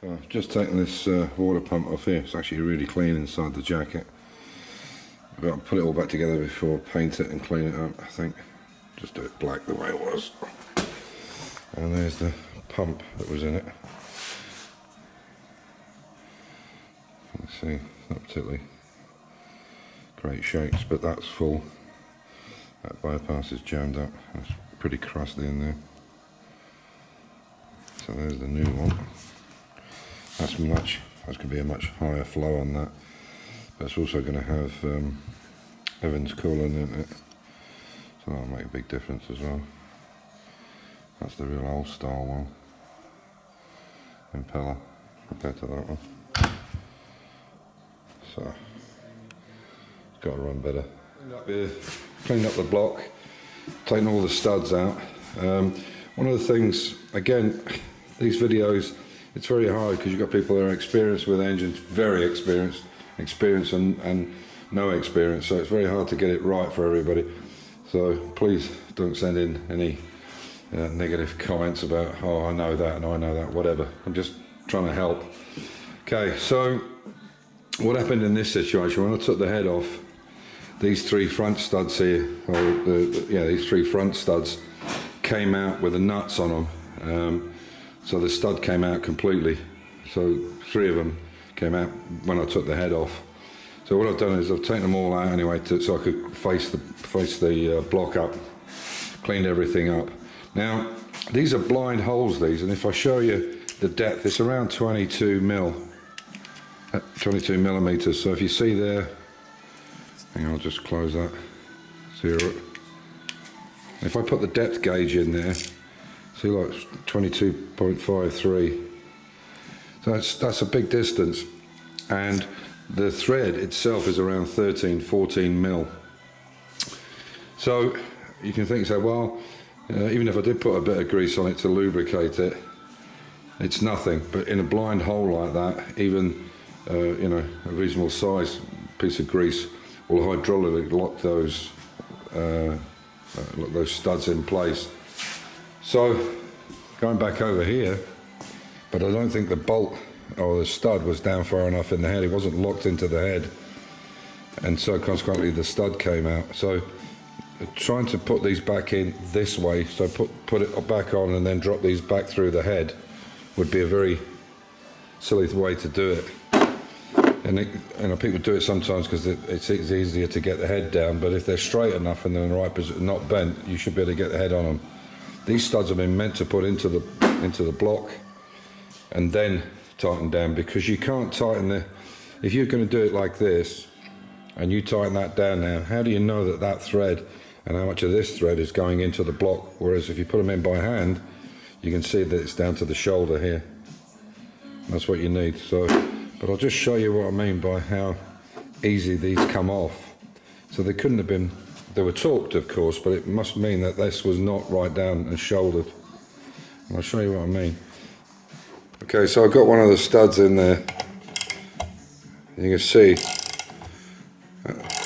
So I've just taken this water pump off here. It's actually really clean inside the jacket. But I'll put it all back together before I paint it and clean it up, I think. Just do it black the way it was. And there's the pump that was in it. Let's see, not particularly great shapes, but that's full. That bypass is jammed up. It's pretty crusty in there. So there's the new one. That's going to be a much higher flow on that. But it's also going to have Evans coolant in it. So that'll make a big difference as well. That's the real old style one. Impeller compared to that one. So it's got to run better. Cleaned up the block, taken all the studs out. One of the things, again, these videos, it's very hard because you've got people that are experienced with engines, very experienced, and no experience, so it's very hard to get it right for everybody. So please don't send in any negative comments about, oh, I know that and I know that, whatever. I'm just trying to help. Okay, so what happened in this situation, when I took the head off, these three front studs here, these three front studs came out with the nuts on them. So the stud came out completely. So three of them came out when I took the head off. So what I've done is I've taken them all out anyway, so I could face the block up, cleaned everything up. Now these are blind holes, these, and if I show you the depth, it's around 22 millimeters. So if you see there, hang on, I'll just close that. If I put the depth gauge in there, see, like 22.53. So that's a big distance, and the thread itself is around 13-14 mil. So you can think, so well, even if I did put a bit of grease on it to lubricate it, it's nothing. But in a blind hole like that, even a reasonable size piece of grease will hydraulically lock those studs in place. So going back over here, but I don't think the bolt or the stud was down far enough in the head. It wasn't locked into the head, and so consequently the stud came out. So trying to put these back in this way, so put it back on and then drop these back through the head, would be a very silly way to do it. And people do it sometimes because it's easier to get the head down, but if they're straight enough and they're in the right position, not bent, you should be able to get the head on them. These studs have been meant to put into the block and then tighten down, because you can't tighten if you're going to do it like this and you tighten that down now, how do you know that thread and how much of this thread is going into the block? Whereas if you put them in by hand, you can see that it's down to the shoulder here. That's what you need. So, but I'll just show you what I mean by how easy these come off. So they couldn't have been, they were torqued of course, but it must mean that this was not right down and shouldered. And I'll show you what I mean. Okay, so I've got one of the studs in there. You can see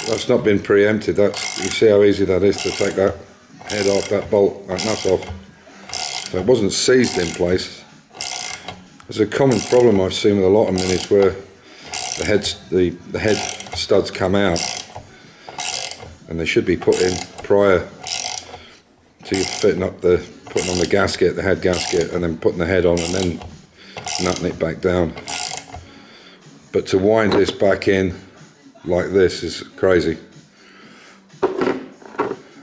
that's not been preempted. You see how easy that is to take that head off, that bolt, that nut off. So it wasn't seized in place. There's a common problem I've seen with a lot of minis where the head studs come out, and they should be put in prior to you putting on the gasket, the head gasket, and then putting the head on and then nutting it back down. But to wind this back in like this is crazy,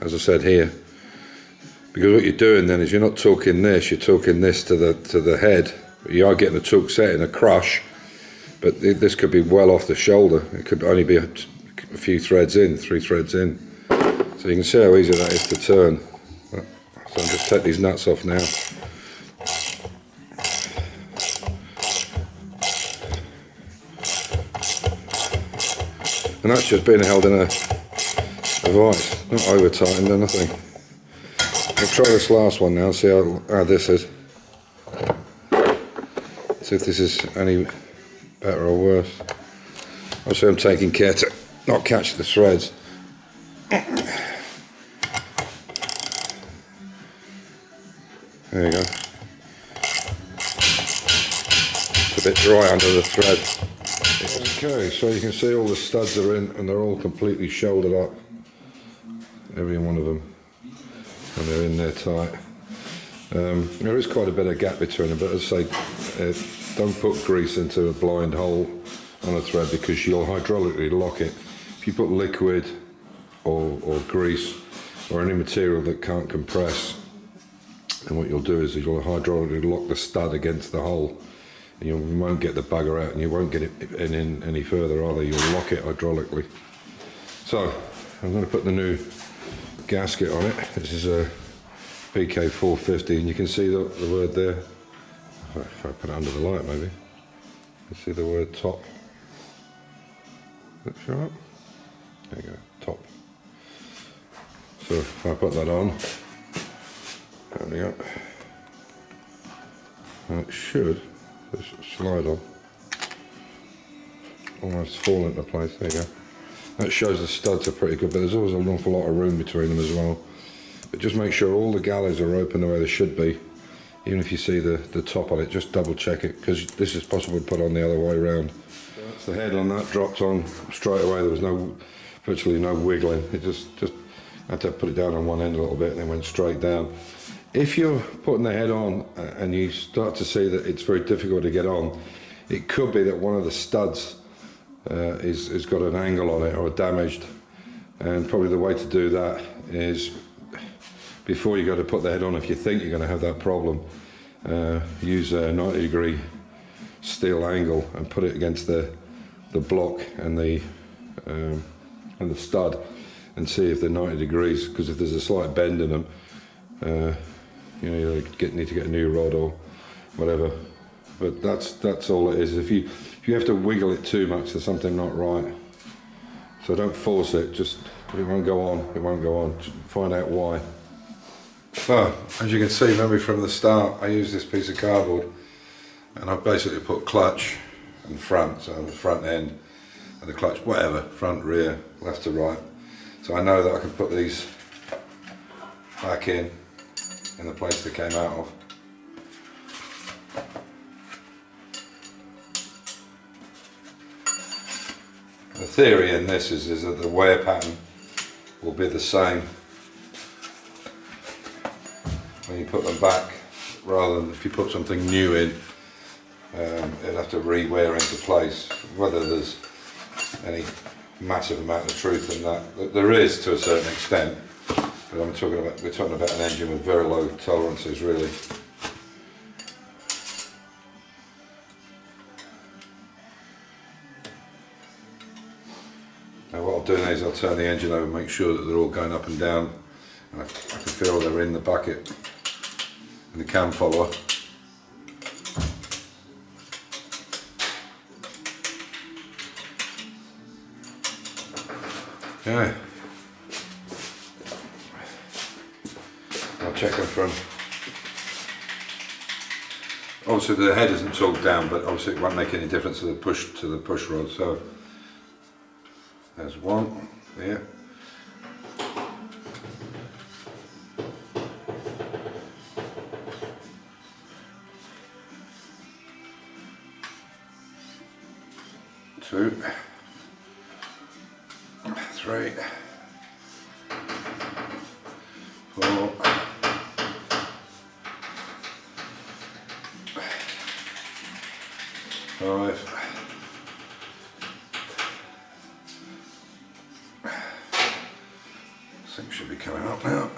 as I said here, because what you're doing then is you're not torquing this, you're torquing this to the head. You are getting the torque set in a crush, but this could be well off the shoulder. It could only be a few threads in, 3 threads in. So you can see how easy that is to turn. So I'll just take these nuts off now. And that's just being held in a vice, not over tightened or nothing. I'll try this last one now and see how this is. See if this is any better or worse. Obviously I'm taking care to not catch the threads. There you go. a bit dry under the thread. Okay, so you can see all the studs are in and they're all completely shouldered up, every one of them, and they're in there tight. There is quite a bit of gap between them, but as I say, don't put grease into a blind hole on a thread because you'll hydraulically lock it. If you put liquid or grease or any material that can't compress, and what you'll do is you'll hydraulically lock the stud against the hole, and you won't get the bugger out and you won't get it in any further either. You'll lock it hydraulically. So I'm going to put the new gasket on it. This is a PK 450 and you can see the word there. If I put it under the light maybe, you see the word top. Looks right. There you go, top. So if I put that on, there we go. And it should just slide on. Almost fall into place, there you go. That shows the studs are pretty good, but there's always an awful lot of room between them as well. But just make sure all the galleys are open the way they should be. Even if you see the top on it, just double check it, because this is possible to put on the other way around. That's the head on that, dropped on straight away. There was virtually no wiggling. It just had to put it down on one end a little bit and then went straight down. If you're putting the head on and you start to see that it's very difficult to get on, it could be that one of the studs is got an angle on it or damaged. And probably the way to do that is, before you go to put the head on, if you think you're going to have that problem, use a 90-degree steel angle and put it against the block and the stud, and see if they're 90 degrees. Because if there's a slight bend in them, you need to get a new rod or whatever. But that's all it is. If you have to wiggle it too much, there's something not right. So don't force it. Just, it won't go on. It won't go on. Just find out why. So, as you can see, maybe from the start, I used this piece of cardboard, and I've basically put clutch and front, so the front end and the clutch, whatever, front, rear, left to right. So I know that I can put these back in the place they came out of. The theory in this is that the wear pattern will be the same when you put them back, rather than if you put something new in, it'll have to re-wear into place. Whether there's any massive amount of truth in that, there is to a certain extent, but we're talking about an engine with very low tolerances, really. Now what I'll do now is I'll turn the engine over and make sure that they're all going up and down, and I can feel they're in the bucket and the cam follower. Okay. I'll check them from. Obviously the head isn't torqued down, but obviously it won't make any difference to the push rod. So there's one there. Two, three, four, five, six should be coming up now.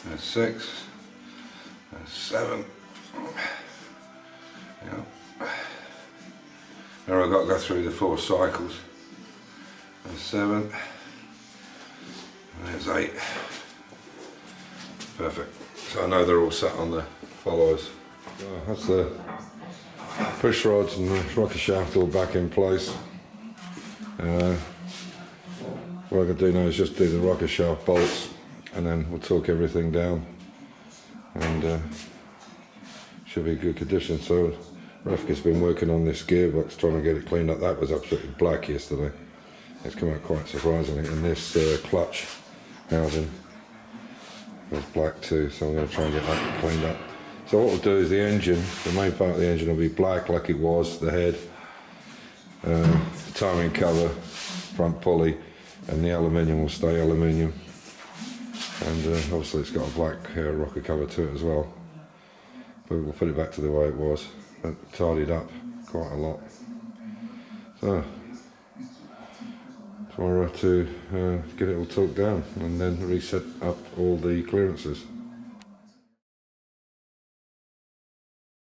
There's six, there's seven. Yeah. Now I've got to go through the 4 cycles. There's 7, and there's 8. Perfect. So I know they're all sat on the followers. So that's the push rods and the rocker shaft all back in place. What I can do now is just do the rocker shaft bolts, and then we'll torque everything down, and should be in good condition. So Rafka's been working on this gearbox, trying to get it cleaned up. That was absolutely black yesterday. It's come out quite surprisingly, and this clutch housing was black too, so I'm going to try and get that cleaned up. So what we'll do is the engine, the main part of the engine will be black like it was, the head, timing cover, front pulley, and the aluminium will stay aluminium. And obviously it's got a black rocker cover to it as well. But we'll put it back to the way it was. But tidied up quite a lot. So tomorrow to get it all torqued down and then reset up all the clearances.